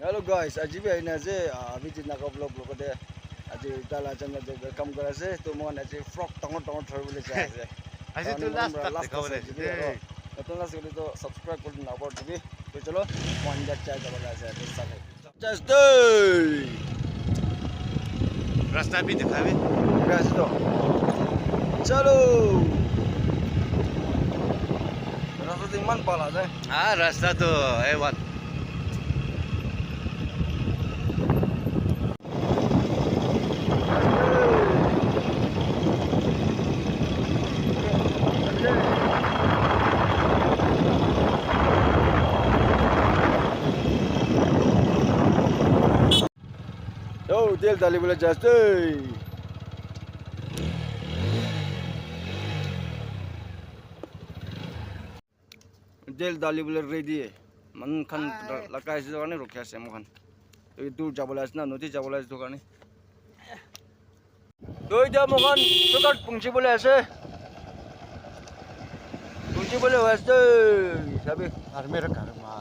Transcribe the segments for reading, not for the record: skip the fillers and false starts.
Hello guys, aji bhai na je abhijit na ka vlog lo de aji dala channel de welcome kara se to mon aji frog tangor thar bole cha ase aji to last tak dekha bole ase to last kore to subscribe kore na bor dibi to chalo mon ja cha ja bole ase to sare just day rasta bhi dekhabe guys to chalo rasta to iman pala je rasta to A1 Yo, del dali boleh just del dali boleh ready man kan lakai se dokane rokya se mohan to dur jabole as na nodi jabole as dokane to ida mohan sokat pungchi boleh ase pungchi boleh waste sabi armera karma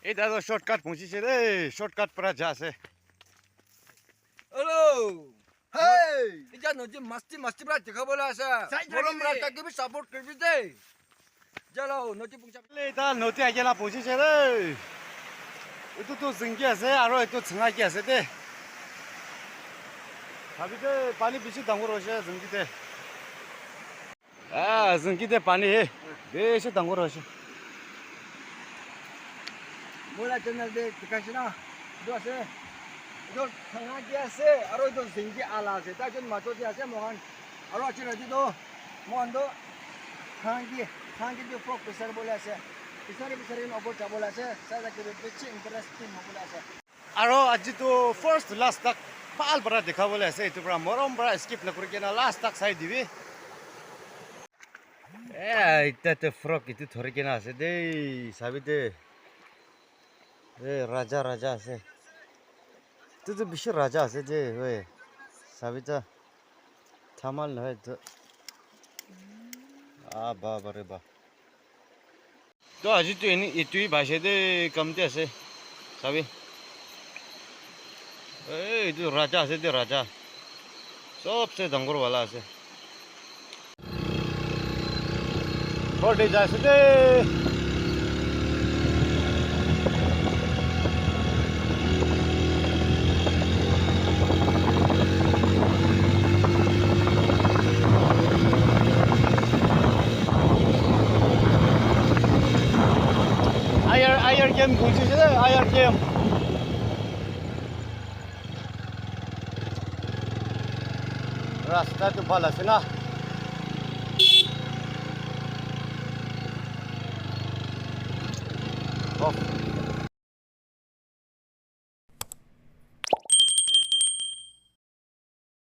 ए दादा shortcut पहुंची छे रे shortcut पर जा से hello hey ija nodi masti masti bra dekha bola asa borom bra ta ke bhi support karbi de jalo nodi pungcha ले दा नोती आकेला पहुंची छे रे इतो तो जिंगी आसे आरो इतो छंगा की आसे दे अभी ते पानी बिची दंगो रोशे जिंगी ते जिंगी ते पानी है बेशे दंगो रोशे Mula channel de tikasina do ase do thanga ki ase aro do zingi ala ase ta jon macho ti ase mohan aro achina di do mohan do thangi do frog pesar bole ase pisare no obor chabole ase sada ke bechi interesting bole ase आरो आज तो first last तक पाल बरा देखा बोले ऐसे तो बरा मरम बरा स्किप न करके ना लास्ट तक साइड दिबी इतना तो फ्रॉक इतु थोड़े के ना से दे साबिते राजा राजा से तो विश्व राजा से जे वे साबिता थामाल न है तो बाबा रे बा तो आज तो इतु ही भाषा दे कमते से साबी जो राजा से दे राजा सबसे दंगोर वाला से और दे जा से दे आयर गेम घुसी से आयर गेम रास्ता तो भला से ना